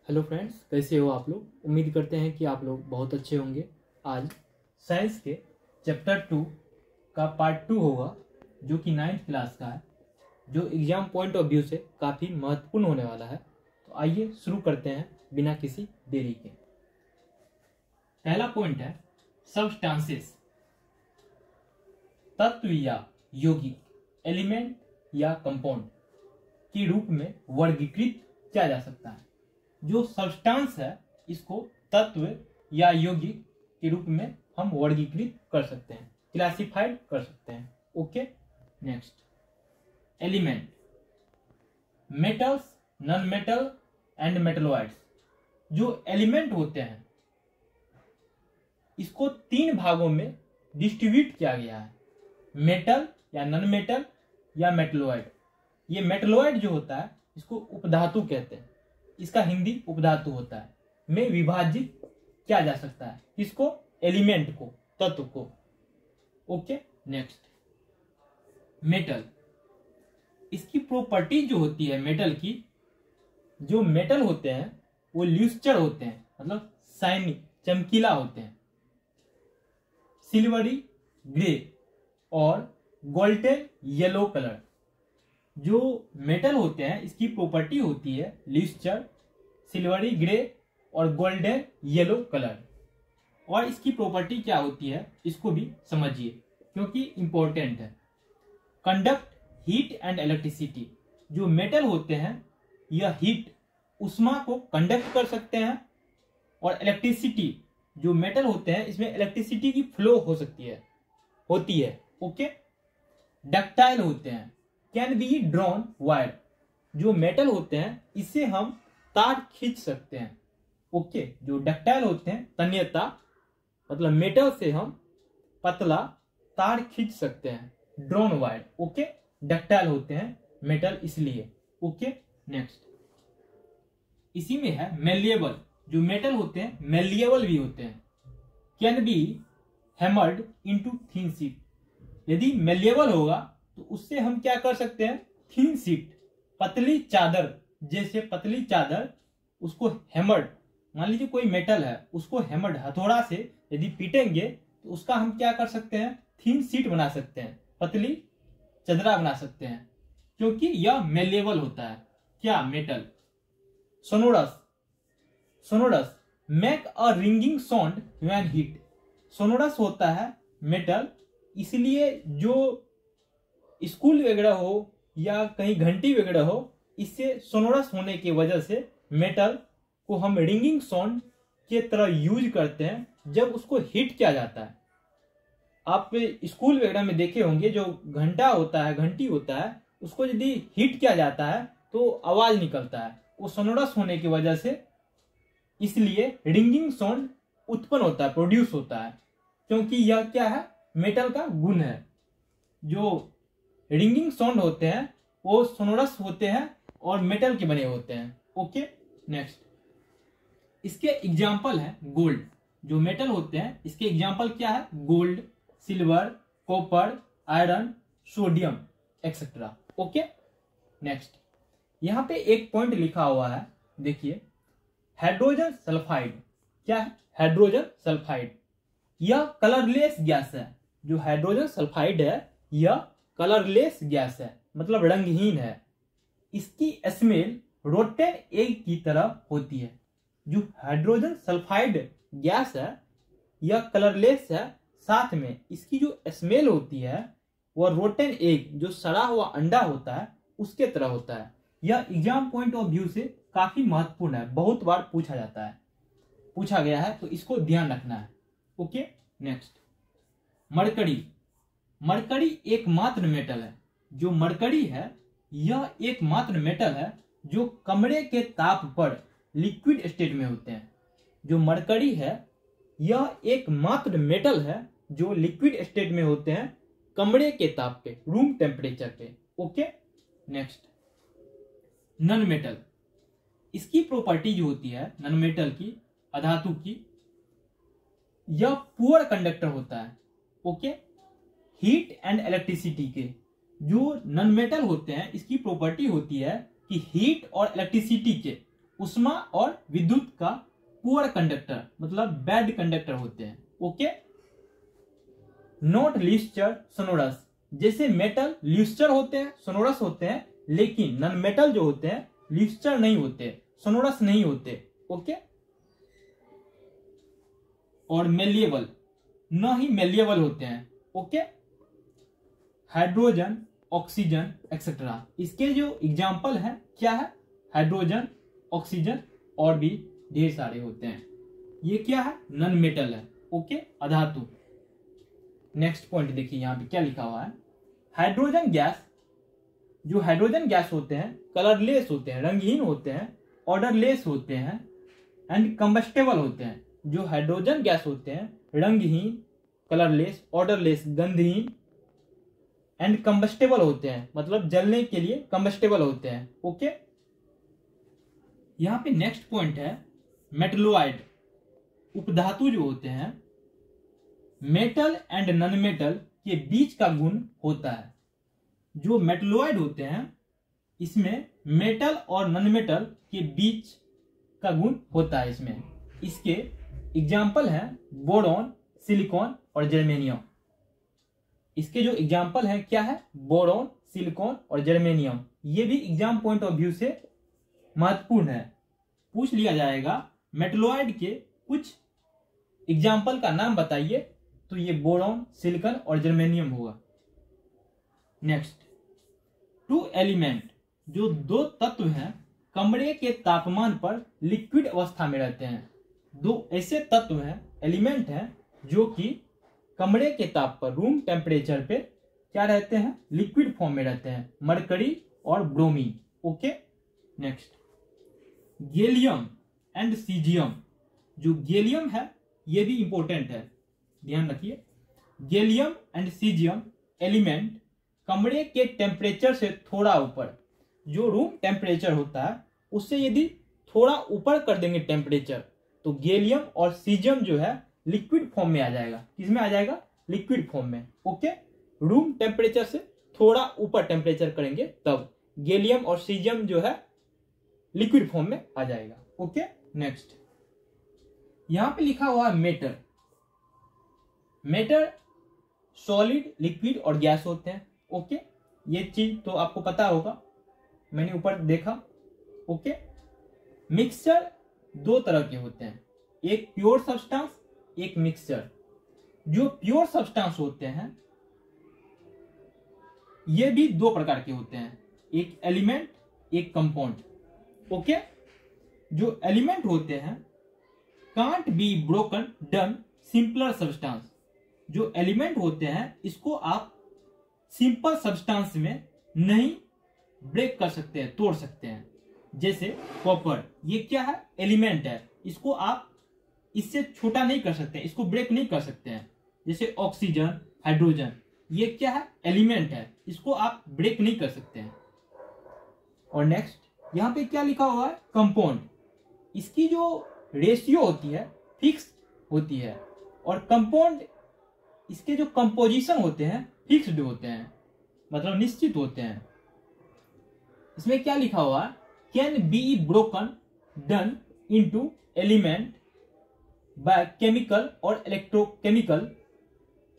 Hello friends, कैसे हो आप लोग। उम्मीद करते हैं कि आप लोग बहुत अच्छे होंगे। आज साइंस के चैप्टर 2 का पार्ट 2 होगा, जो कि 9th क्लास का है, जो एग्जाम पॉइंट ऑफ व्यू से काफ़ी महत्वपूर्ण होने वाला है। तो आइए शुरू करते हैं बिना किसी देरी के। पहला पॉइंट है सब्सटेंसेस। तत्व या यौगिक, एलिमेंट या कंपाउंड के रूप में वर्गीकृत किया जा सकता है। जो सब्सटेंस है इसको तत्व या यौगिक के रूप में हम वर्गीकृत कर सकते हैं, क्लासिफाइड कर सकते हैं। Okay, next element. Metals, non metal and metalloids. जो एलिमेंट होते हैं इसको 3 भागों में डिस्ट्रीब्यूट किया गया है, मेटल या नॉन मेटल या मेटलॉइड। ये मेटलॉइड जो होता है इसको उपधातु कहते हैं, इसका हिंदी उपधातु होता है, में विभाजित किया जा सकता है। इसको एलिमेंट को, तत्व को। Okay, next metal. इसकी प्रॉपर्टी जो होती है मेटल की, जो मेटल होते हैं वो ल्यूस्टर होते हैं, मतलब शाइनी, चमकीला होते हैं, सिल्वरी ग्रे और गोल्डन येलो कलर। जो मेटल होते हैं इसकी प्रॉपर्टी होती है ल्यूस्टर, सिल्वरी ग्रे और गोल्डन येलो कलर। और इसकी प्रॉपर्टी क्या होती है इसको भी समझिए, क्योंकि इंपॉर्टेंट है। Conduct heat and electricity. जो मेटल होते हैं यह हीट, उष्मा को कंडक्ट कर सकते हैं, और इलेक्ट्रिसिटी, जो मेटल होते हैं इसमें इलेक्ट्रिसिटी की फ्लो हो सकती है, होती है। ओके, डक्टाइल होते हैं, कैन बी ड्रॉन वायर। जो मेटल होते हैं इससे हम तार खींच सकते हैं। ओके, जो डक्टाइल होते हैं, तन्यता, मतलब मेटल से हम पतला तार खींच सकते हैं, ड्रॉन वायर। ओके, डक्टाइल होते हैं मेटल इसलिए। ओके, नेक्स्ट इसी में है मेलिएबल। जो मेटल होते हैं मेलिएबल भी होते हैं, can be hammered into thin sheet. यदि मेलिएबल होगा तो उससे हम क्या कर सकते हैं, थिन शीट, पतली चादर, जैसे पतली चादर, उसको हैमर्ड, मान लीजिए कोई मेटल है उसको हैमर्ड, हथौड़ा से यदि पीटेंगे तो उसका हम क्या कर सकते हैं, थिन शीट बना सकते हैं, पतली चदरा बना सकते हैं, क्योंकि यह मेलिएबल होता है। क्या, metal. Sonorous. Sonorous make a ringing sound when hit. Sonorous होता है मेटल, इसलिए जो स्कूल वगैरह हो या कहीं घंटी वगैरह हो, इससे सोनोरस होने की वजह से मेटल को हम रिंगिंग साउंड के तरह यूज करते हैं जब उसको हिट किया जाता है। आप स्कूल वगैरह में देखे होंगे, जो घंटा होता है, घंटी होता है, उसको यदि हिट किया जाता है तो आवाज निकलता है, वो सोनोरस होने की वजह से, इसलिए रिंगिंग साउंड उत्पन्न होता है, प्रोड्यूस होता है, क्योंकि यह क्या है, मेटल का गुण है। जो रिंगिंग साउंड होते हैं वो सोनोरस होते हैं और मेटल के बने होते हैं। ओके, नेक्स्ट इसके एग्जाम्पल है गोल्ड। जो मेटल होते हैं इसके एग्जाम्पल क्या है, gold, silver, copper, iron, sodium etcetera. Okay, next यहां पे एक पॉइंट लिखा हुआ है, देखिए, हाइड्रोजन सल्फाइड। क्या है, हाइड्रोजन सल्फाइड। यह कलरलेस गैस है। जो हाइड्रोजन सल्फाइड है यह कलरलेस गैस है, मतलब रंगहीन है। इसकी स्मेल रोटेन एग की तरह होती है। जो हाइड्रोजन सल्फाइड गैस है यह कलरलेस है, साथ में इसकी जो स्मेल होती है वह रोटेन एग, जो सड़ा हुआ अंडा होता है, उसके तरह होता है। यह एग्जाम पॉइंट ऑफ व्यू से काफी महत्वपूर्ण है, बहुत बार पूछा जाता है, पूछा गया है, तो इसको ध्यान रखना है। Okay, next mercury. मरकरी एकमात्र मेटल है। जो मरकरी है यह एकमात्र मेटल है जो कमरे के ताप पर लिक्विड स्टेट में होते हैं। जो मरकरी है यह एकमात्र मेटल है जो लिक्विड स्टेट में होते हैं, कमरे के ताप पे, रूम टेम्परेचर पे। Okay, next non metal. इसकी प्रॉपर्टी जो होती है नॉन मेटल की, अधातु की, यह पुअर कंडक्टर होता है। ओके, हीट एंड इलेक्ट्रिसिटी के। जो नॉन मेटल होते हैं इसकी प्रॉपर्टी होती है कि हीट और इलेक्ट्रिसिटी के उष्मा और विद्युत का पुअर कंडक्टर मतलब बैड कंडक्टर होते हैं। ओके, नॉट ल्यूस्टर सोनोरस, जैसे मेटल ल्यूस्टर होते हैं, सोनोरस होते हैं, लेकिन नॉन मेटल जो होते हैं ल्यूस्टर नहीं होते, सोनोरस नहीं होते। ओके, और मेलिएबल, न ही मेलिएबल होते हैं। ओके, हाइड्रोजन, ऑक्सीजन एक्सेट्रा, इसके जो एग्जाम्पल है क्या है, हाइड्रोजन, ऑक्सीजन और भी ढेर सारे होते हैं। ये क्या है, नॉन मेटल है। ओके, अधातु। नेक्स्ट पॉइंट देखिए यहाँ पे क्या लिखा हुआ है, हाइड्रोजन गैस, जो हाइड्रोजन गैस होते हैं कलरलेस होते हैं, रंगहीन होते हैं, ऑर्डरलेस होते हैं एंड कंबस्टेबल होते हैं। जो हाइड्रोजन गैस होते हैं रंगहीन, कलरलेस, ऑर्डरलेस, गंधहीन एंड कंबस्टेबल होते हैं, मतलब जलने के लिए कंबस्टेबल होते हैं। ओके, यहां पे नेक्स्ट पॉइंट है मेटलोइड, उपधातु जो होते हैं मेटल एंड नॉन मेटल के बीच का गुण होता है। जो मेटलोइड होते हैं इसमें मेटल और नॉन मेटल के बीच का गुण होता है इसमें। इसके एग्जाम्पल हैं बोरॉन, सिलिकॉन और जर्मेनियम। इसके जो एग्जाम्पल है क्या है, बोरॉन, सिलिकॉन और जर्मेनियम। ये भी एग्जाम पॉइंट ऑफ व्यू से महत्वपूर्ण है, पूछ लिया जाएगा मेटलोइड के कुछ एग्जाम्पल का नाम बताइए, तो ये बोरॉन, सिलिकॉन और जर्मेनियम होगा। नेक्स्ट, टू एलिमेंट, जो दो तत्व हैं कमरे के तापमान पर लिक्विड अवस्था में रहते हैं। दो ऐसे तत्व हैं, एलिमेंट हैं, जो कि कमरे के ताप पर, रूम टेम्परेचर पे क्या रहते हैं, लिक्विड फॉर्म में रहते हैं, मरकरी और bromine. Okay, next, gallium and caesium. जो गैलियम है ये भी इंपॉर्टेंट है, ध्यान रखिए। गैलियम एंड सीजियम एलिमेंट कमरे के टेम्परेचर से थोड़ा ऊपर, जो रूम टेम्परेचर होता है उससे यदि थोड़ा ऊपर कर देंगे टेम्परेचर, तो गैलियम और सीजियम जो है लिक्विड फॉर्म में आ जाएगा। किसमें आ जाएगा, लिक्विड फॉर्म में। ओके, रूम टेम्परेचर से थोड़ा ऊपर टेम्परेचर करेंगे तब गैलियम और सीजियम जो है लिक्विड फॉर्म में आ जाएगा। ओके, नेक्स्ट, यहां पे लिखा हुआ है मेटर। मेटर सॉलिड, लिक्विड और गैस होते हैं। ओके, ये चीज तो आपको पता होगा, मैंने ऊपर देखा। ओके, मिक्सचर दो तरह के होते हैं, एक प्योर सब्सटेंस, एक मिक्सचर। जो प्योर सब्सटेंस होते हैं ये भी दो प्रकार के होते हैं, एक एलिमेंट, एक कंपाउंड। ओके, जो एलिमेंट होते हैं can't be broken done simpler substance. जो एलिमेंट होते हैं इसको आप सिंपल सब्सटेंस में नहीं ब्रेक कर सकते हैं, तोड़ सकते हैं। जैसे कॉपर, ये क्या है, एलिमेंट है, इसको आप इससे छोटा नहीं कर सकते, इसको ब्रेक नहीं कर सकते हैं। जैसे ऑक्सीजन, हाइड्रोजन, ये क्या है, एलिमेंट है, इसको आप ब्रेक नहीं कर सकते हैं। और नेक्स्ट, यहां पे क्या लिखा हुआ है, कंपाउंड। इसकी जो रेशियो होती है फिक्स होती है, और कंपाउंड इसके जो कंपोजिशन होते हैं फिक्स्ड होते हैं, मतलब निश्चित होते हैं। इसमें क्या लिखा हुआ है, can be broken done into element by chemical और इलेक्ट्रोकेमिकल।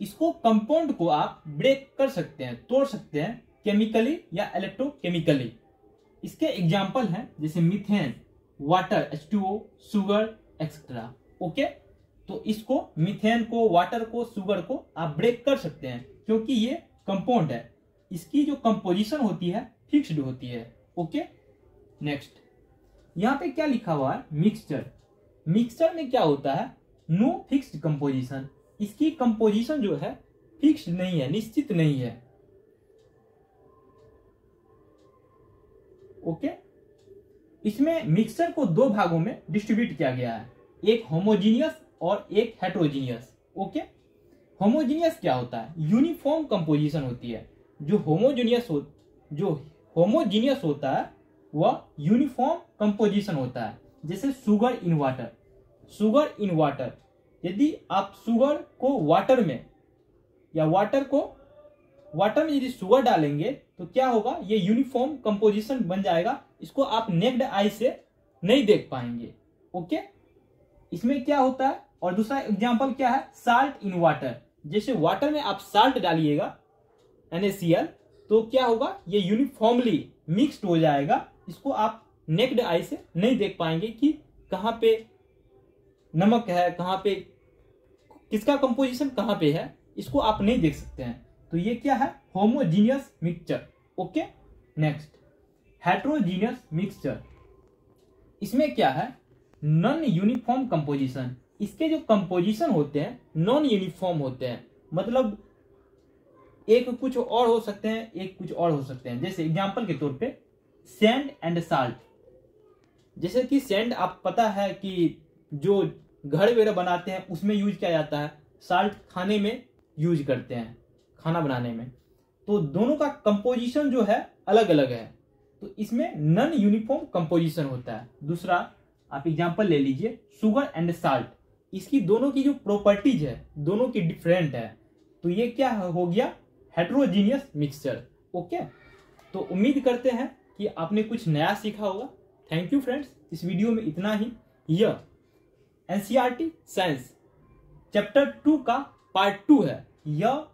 इसको कंपाउंड को आप ब्रेक कर सकते हैं, तोड़ सकते हैं, केमिकली या इलेक्ट्रोकेमिकली। इसके एग्जाम्पल हैं जैसे methane, water, H2O, sugar etcetera. Okay, तो इसको मीथेन को, वाटर को, शुगर को आप ब्रेक कर सकते हैं क्योंकि ये कंपाउंड है, इसकी जो कंपोजिशन होती है फिक्स्ड होती है। ओके, नेक्स्ट, यहां पे क्या लिखा हुआ है, मिक्सचर। मिक्सचर में क्या होता है, नो फिक्स्ड कंपोजिशन। इसकी कंपोजिशन जो है फिक्स्ड नहीं है, निश्चित नहीं है। ओके, इसमें मिक्सचर को दो भागों में डिस्ट्रीब्यूट किया गया है, एक होमोजीनियस और एक हेट्रोजीनियस। ओके, होमोजीनियस क्या होता है, यूनिफॉर्म कंपोजिशन होती है। जो होमोजीनियस होता है वह यूनिफॉर्म कंपोजिशन होता है। जैसे sugar in water, sugar in water, यदि आप शुगर को वाटर में या वाटर में यदि शुगर डालेंगे तो क्या होगा, ये यूनिफॉर्म कंपोजिशन बन जाएगा। इसको आप नेक्ड आई से नहीं देख पाएंगे। ओके, इसमें क्या होता है। और दूसरा एग्जांपल क्या है, साल्ट इन वाटर। जैसे वाटर में आप साल्ट डालिएगा NaCl, तो क्या होगा, ये यूनिफॉर्मली मिक्स्ड हो जाएगा। इसको आप नेक्ड आई से नहीं देख पाएंगे कि कहाँ पे नमक है, कहाँ पे किसका कंपोजिशन कहाँ पे है, इसको आप नहीं देख सकते हैं। तो ये क्या है, homogeneous mixture. Okay, next heterogeneous mixture. इसमें क्या है, नॉन यूनिफॉर्म कंपोजिशन। इसके जो कंपोजिशन होते हैं नॉन यूनिफॉर्म होते हैं, मतलब एक कुछ और हो सकते हैं, एक कुछ और हो सकते हैं। जैसे एग्जांपल के तौर पे सैंड एंड साल्ट। जैसे कि सैंड आप पता है कि जो घर वगैरह बनाते हैं उसमें यूज किया जाता है, साल्ट खाने में यूज करते हैं, खाना बनाने में। तो दोनों का कंपोजिशन जो है अलग अलग है, तो इसमें नॉन यूनिफॉर्म कंपोजिशन होता है। दूसरा आप एग्जांपल ले लीजिए शुगर एंड साल्ट। इसकी दोनों की जो प्रॉपर्टीज है दोनों की डिफरेंट है, तो ये क्या हो गया, हेट्रोजीनियस मिक्सचर। ओके, तो उम्मीद करते हैं कि आपने कुछ नया सीखा होगा। थैंक यू फ्रेंड्स, इस वीडियो में इतना ही। यह NCERT साइंस चैप्टर 2 का पार्ट 2 है। यह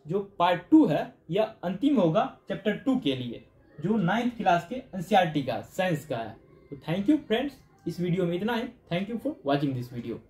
जो पार्ट 2 है यह अंतिम होगा चैप्टर 2 के लिए, जो 9th क्लास के NCERT का साइंस का है। तो थैंक यू फ्रेंड्स, इस वीडियो में इतना ही। Thank you for watching this video.